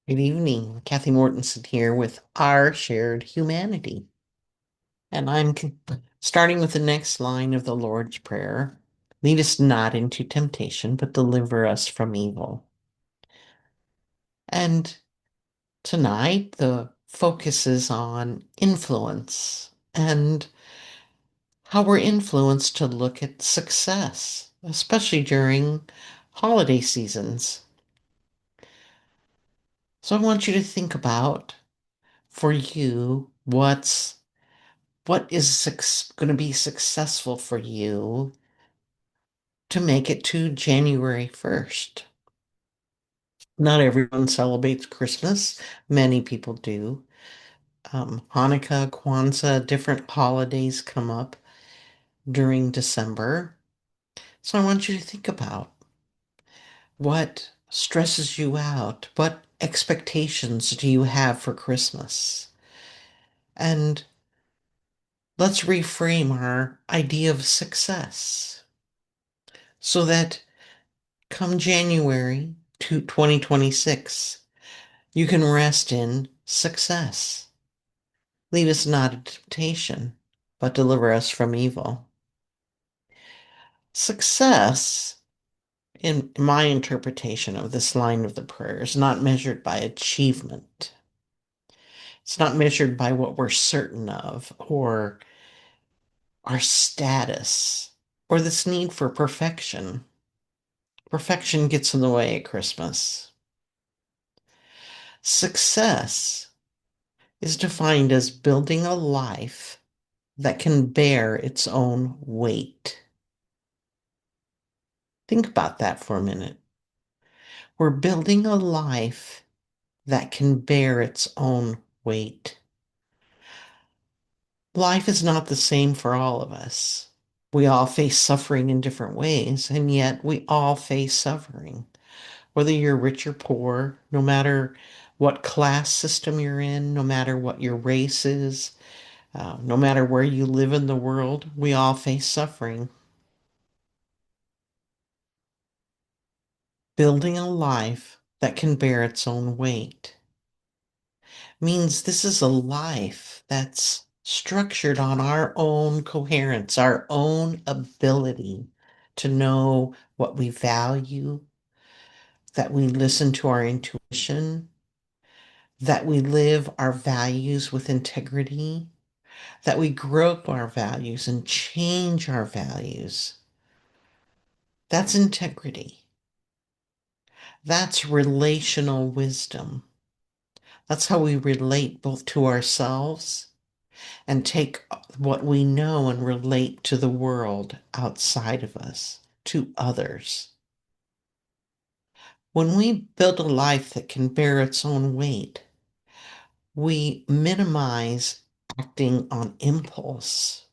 Good evening. Kathy Mortensen here with Our Shared Humanity. And starting with the next line of the Lord's Prayer. Lead us not into temptation, but deliver us from evil. And tonight, the focus is on influence and how we're influenced to look at success, especially during holiday seasons. So I want you to think about, for you, what is going to be successful for you to make it to January 1st. Not everyone celebrates Christmas. Many people do. Hanukkah, Kwanzaa, different holidays come up during December. So I want you to think about what stresses you out. What expectations do you have for Christmas? And let's reframe our idea of success so that come January to 2026, you can rest in success. Lead us not into temptation, but deliver us from evil. Success, in my interpretation of this line of the prayer, is not measured by achievement. It's not measured by what we're certain of or our status or this need for perfection. Perfection gets in the way at Christmas. Success is defined as building a life that can bear its own weight. Think about that for a minute. We're building a life that can bear its own weight. Life is not the same for all of us. We all face suffering in different ways, and yet we all face suffering. Whether you're rich or poor, no matter what class system you're in, no matter what your race is, no matter where you live in the world, we all face suffering. Building a life that can bear its own weight means this is a life that's structured on our own coherence, our own ability to know what we value, that we listen to our intuition, that we live our values with integrity, that we grow our values and change our values. That's integrity. That's relational wisdom. That's how we relate both to ourselves and take what we know and relate to the world outside of us, to others. When we build a life that can bear its own weight, we minimize acting on impulse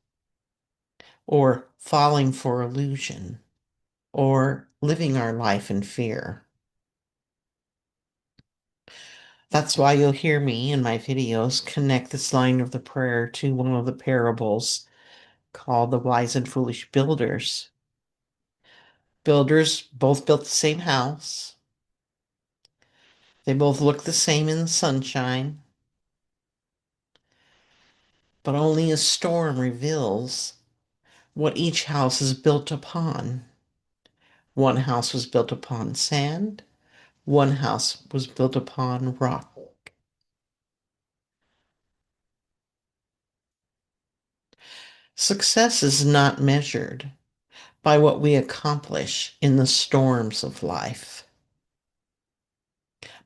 or falling for illusion or living our life in fear. That's why you'll hear me in my videos connect this line of the prayer to one of the parables called the wise and foolish builders. Builders both built the same house. They both look the same in the sunshine, but only a storm reveals what each house is built upon. One house was built upon sand, one house was built upon rock. Success is not measured by what we accomplish in the storms of life,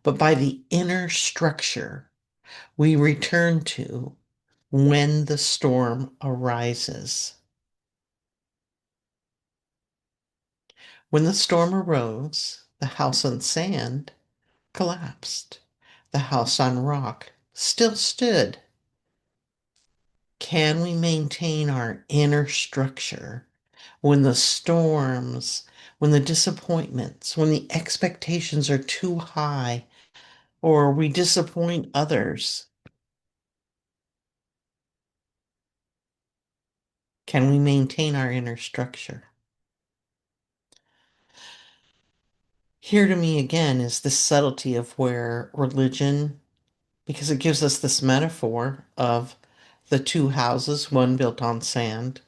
but by the inner structure we return to when the storm arises. When the storm arose, the house on sand collapsed. The house on rock still stood. Can we maintain our inner structure when the storms, when the disappointments, when the expectations are too high, or we disappoint others? Can we maintain our inner structure? Here to me again is the subtlety of where religion, because it gives us this metaphor of the two houses, one built on sand,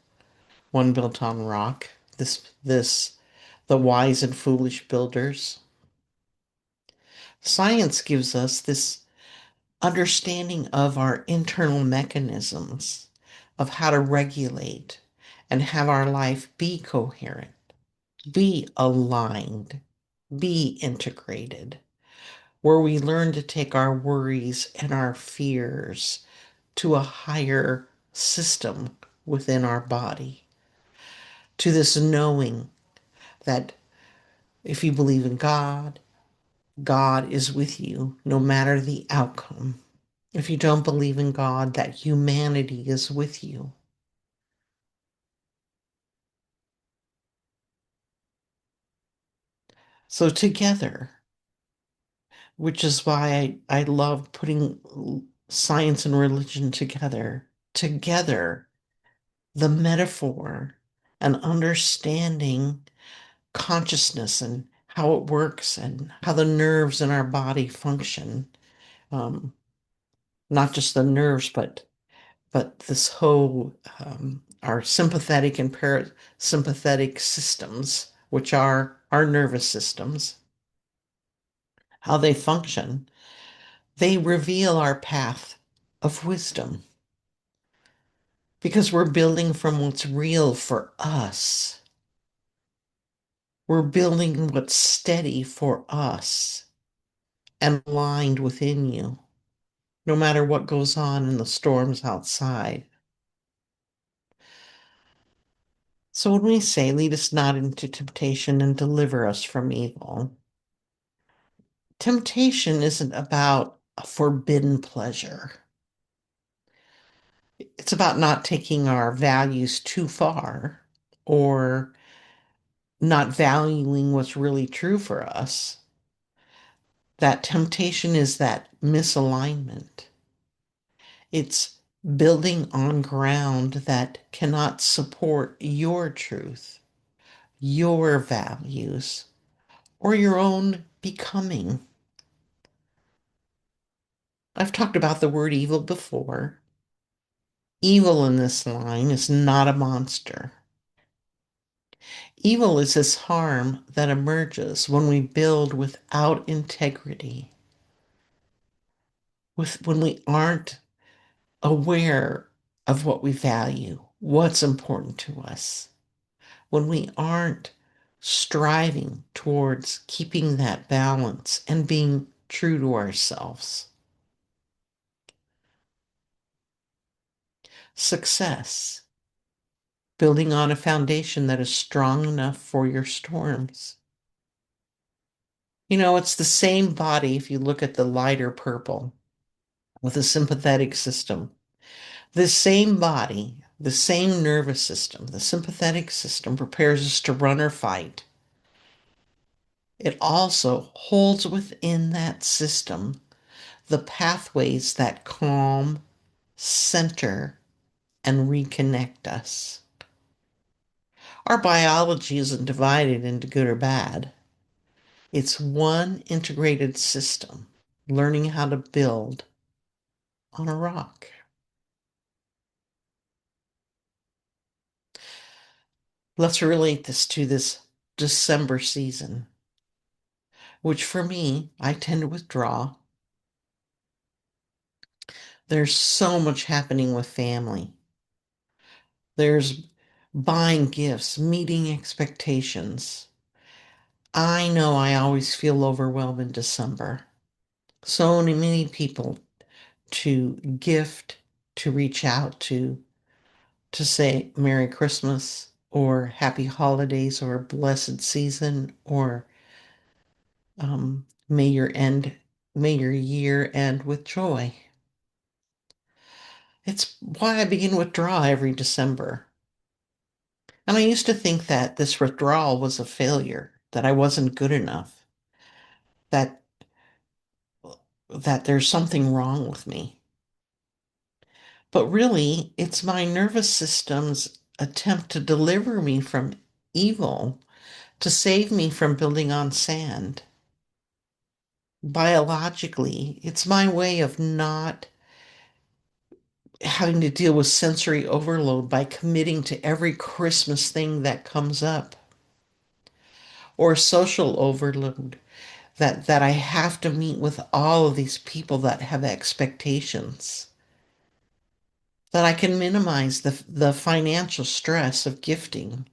one built on rock. The wise and foolish builders. Science gives us this understanding of our internal mechanisms of how to regulate and have our life be coherent, be aligned, be integrated, where we learn to take our worries and our fears to a higher system within our body, to this knowing that if you believe in God, God is with you no matter the outcome. If you don't believe in God, that humanity is with you. So together, which is why I love putting science and religion together, together, the metaphor and understanding consciousness and how it works and how the nerves in our body function. Um, Not just the nerves, but this whole our sympathetic and parasympathetic systems, which are our nervous systems, how they function, they reveal our path of wisdom because we're building from what's real for us. We're building what's steady for us and aligned within you, no matter what goes on in the storms outside. So when we say, lead us not into temptation and deliver us from evil, temptation isn't about a forbidden pleasure. It's about not taking our values too far or not valuing what's really true for us. That temptation is that misalignment. It's building on ground that cannot support your truth, your values, or your own becoming. I've talked about the word evil before. Evil in this line is not a monster. Evil is this harm that emerges when we build without integrity, when we aren't aware of what we value, what's important to us, when we aren't striving towards keeping that balance and being true to ourselves. Success, building on a foundation that is strong enough for your storms. You know, it's the same body if you look at the lighter purple with a sympathetic system. This same body, the same nervous system, the sympathetic system prepares us to run or fight. It also holds within that system the pathways that calm, center, and reconnect us. Our biology isn't divided into good or bad. It's one integrated system, learning how to build on a rock. Let's relate this to this December season, which for me, I tend to withdraw. There's so much happening with family. There's buying gifts, meeting expectations. I know I always feel overwhelmed in December. So many people to gift, to reach out to say Merry Christmas or Happy Holidays or Blessed Season or may may your year end with joy. It's why I begin withdraw every December. And I used to think that this withdrawal was a failure, that I wasn't good enough, that that there's something wrong with me. But really, it's my nervous system's attempt to deliver me from evil to save me from building on sand. Biologically, it's my way of not having to deal with sensory overload by committing to every Christmas thing that comes up, or social overload that I have to meet with all of these people that have expectations, that I can minimize the financial stress of gifting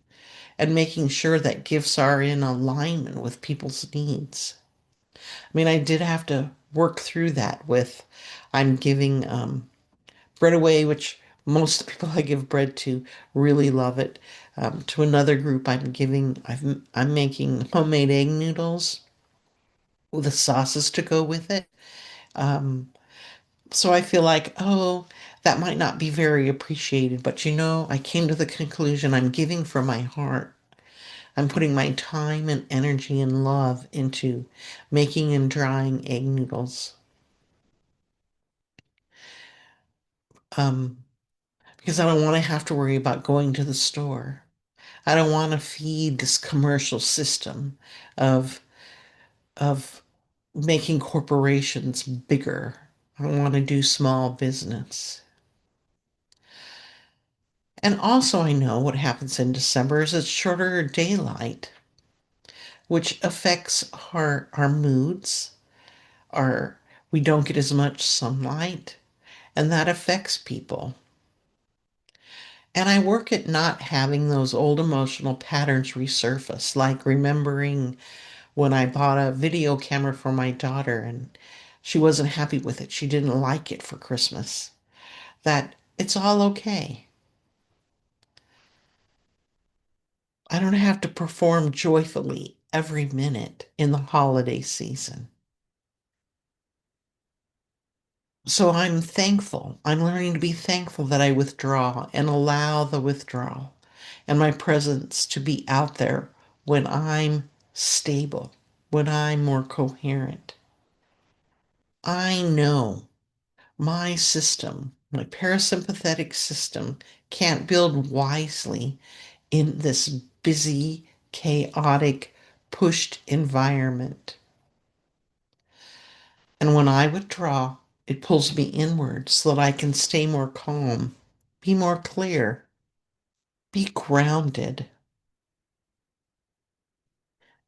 and making sure that gifts are in alignment with people's needs. I mean, I did have to work through that with I'm giving bread away, which most people I give bread to really love it. To another group, I'm making homemade egg noodles with the sauces to go with it. Um, so I feel like, oh, that might not be very appreciated, but I came to the conclusion I'm giving from my heart. I'm putting my time and energy and love into making and drying egg noodles. Um, because I don't want to have to worry about going to the store. I don't want to feed this commercial system of of making corporations bigger. I want to do small business. And also I know what happens in December is it's shorter daylight, which affects our moods, our we don't get as much sunlight, and that affects people. And I work at not having those old emotional patterns resurface, like remembering when I bought a video camera for my daughter and she wasn't happy with it. She didn't like it for Christmas. That it's all okay. I don't have to perform joyfully every minute in the holiday season. So I'm thankful. I'm learning to be thankful that I withdraw and allow the withdrawal and my presence to be out there when I'm stable, when I'm more coherent. I know my system, my parasympathetic system, can't build wisely in this busy, chaotic, pushed environment. And when I withdraw, it pulls me inward so that I can stay more calm, be more clear, be grounded.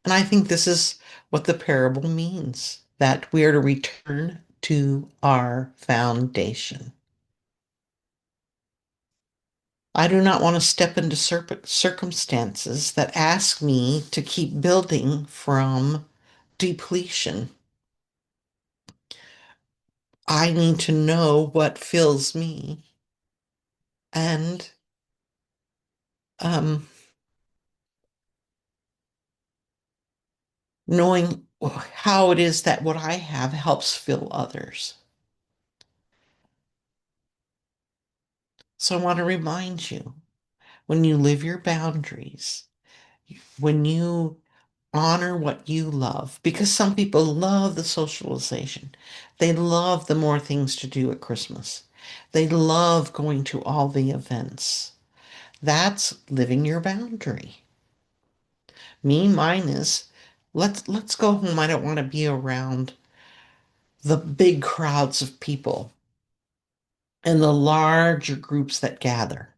And I think this is what the parable means, that we are to return to our foundation. I do not want to step into circumstances that ask me to keep building from depletion. I need to know what fills me and um, knowing how it is that what I have helps fill others. So I want to remind you when you live your boundaries, when you honor what you love, because some people love the socialization. They love the more things to do at Christmas. They love going to all the events. That's living your boundary. Mine is let's go home. I don't want to be around the big crowds of people and the larger groups that gather.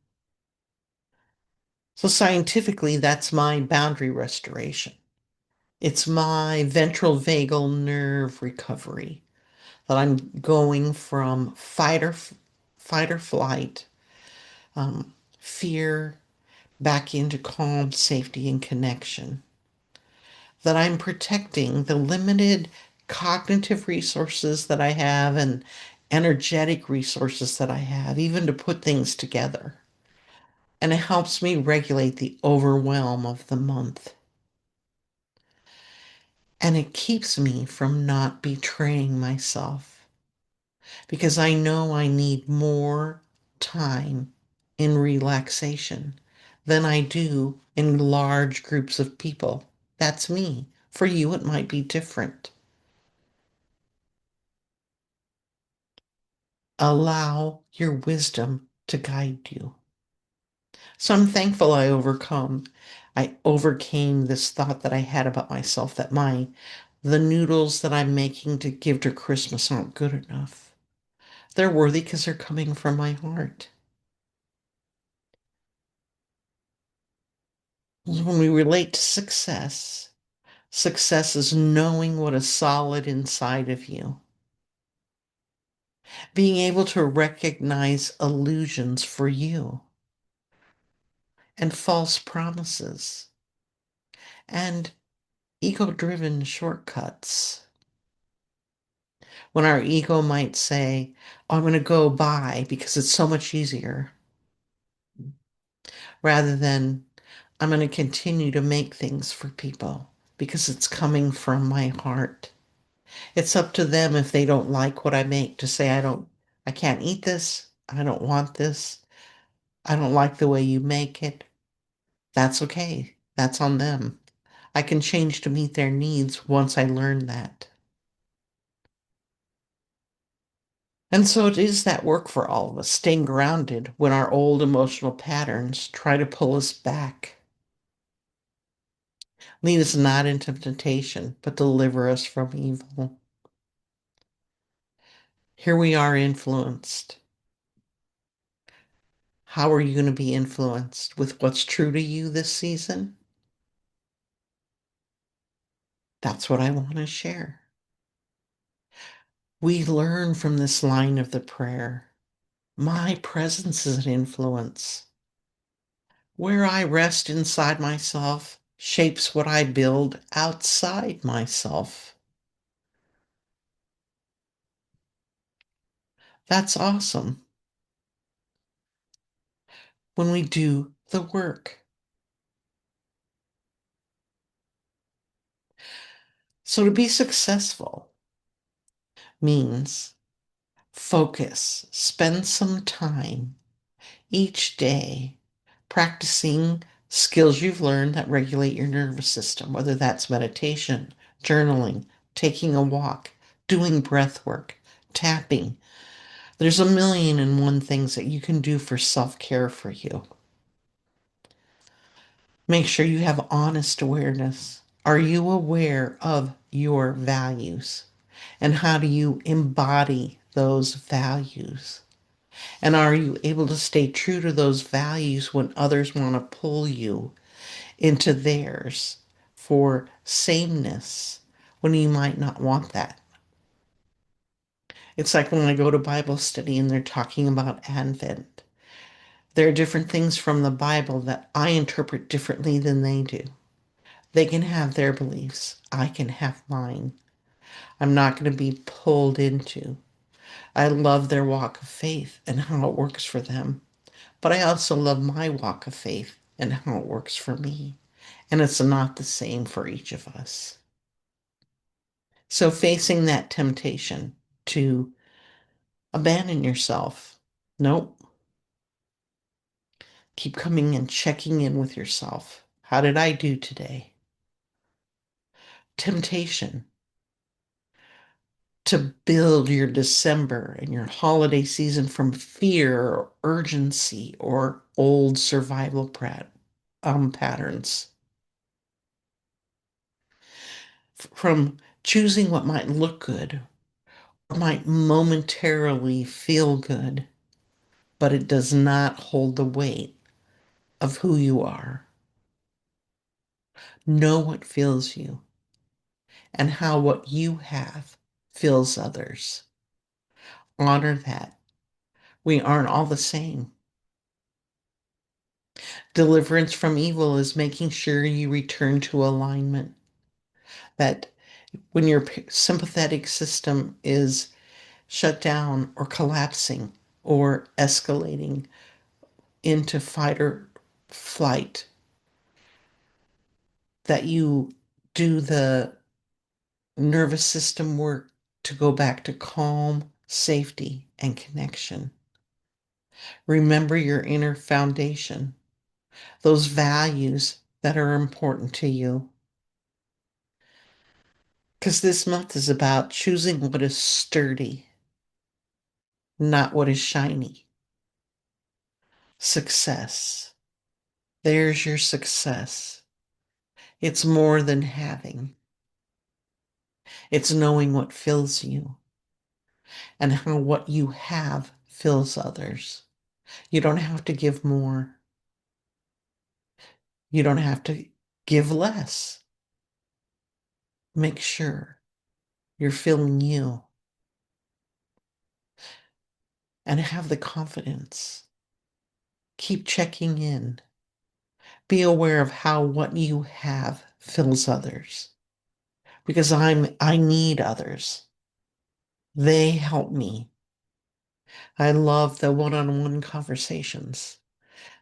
So scientifically, that's my boundary restoration. It's my ventral vagal nerve recovery that I'm going from fight or flight, fear back into calm, safety, and connection. That I'm protecting the limited cognitive resources that I have and energetic resources that I have, even to put things together. And it helps me regulate the overwhelm of the month. And it keeps me from not betraying myself because I know I need more time in relaxation than I do in large groups of people. That's me. For you, it might be different. Allow your wisdom to guide you. So I'm thankful I overcome. I overcame this thought that I had about myself that the noodles that I'm making to give to Christmas aren't good enough. They're worthy because they're coming from my heart. When we relate to success, success is knowing what is solid inside of you, being able to recognize illusions for you and false promises and ego-driven shortcuts. When our ego might say, oh, I'm going to go buy because it's so much easier, rather than I'm going to continue to make things for people because it's coming from my heart. It's up to them if they don't like what I make to say, I can't eat this. I don't want this. I don't like the way you make it. That's okay. That's on them. I can change to meet their needs once I learn that. And so it is that work for all of us, staying grounded when our old emotional patterns try to pull us back. Lead us not into temptation, but deliver us from evil. Here we are influenced. How are you going to be influenced with what's true to you this season? That's what I want to share. We learn from this line of the prayer. My presence is an influence. Where I rest inside myself shapes what I build outside myself. That's awesome when we do the work. So to be successful means focus, spend some time each day practicing skills you've learned that regulate your nervous system, whether that's meditation, journaling, taking a walk, doing breath work, tapping. There's a million and one things that you can do for self-care for you. Make sure you have honest awareness. Are you aware of your values? And how do you embody those values? And are you able to stay true to those values when others want to pull you into theirs for sameness when you might not want that? It's like when I go to Bible study and they're talking about Advent. There are different things from the Bible that I interpret differently than they do. They can have their beliefs. I can have mine. I'm not going to be pulled into. I love their walk of faith and how it works for them. But I also love my walk of faith and how it works for me. And it's not the same for each of us. So facing that temptation to abandon yourself. Nope. Keep coming and checking in with yourself. How did I do today? Temptation to build your December and your holiday season from fear or urgency or old survival patterns. From choosing what might look good or might momentarily feel good, but it does not hold the weight of who you are. Know what fills you and how what you have fills others. Honor that. We aren't all the same. Deliverance from evil is making sure you return to alignment. That when your sympathetic system is shut down or collapsing or escalating into fight or flight, that you do the nervous system work to go back to calm, safety, and connection. Remember your inner foundation, those values that are important to you. Because this month is about choosing what is sturdy, not what is shiny. Success. There's your success. It's more than having. It's knowing what fills you and how what you have fills others. You don't have to give more. You don't have to give less. Make sure you're filling you and have the confidence. Keep checking in. Be aware of how what you have fills others because I need others. They help me. I love the one-on-one conversations.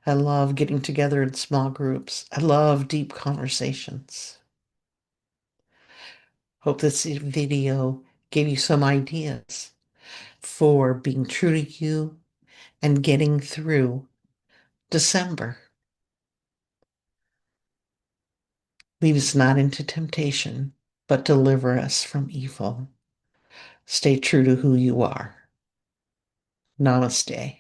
I love getting together in small groups. I love deep conversations. Hope this video gave you some ideas for being true to you and getting through December. Lead us not into temptation, but deliver us from evil. Stay true to who you are. Namaste.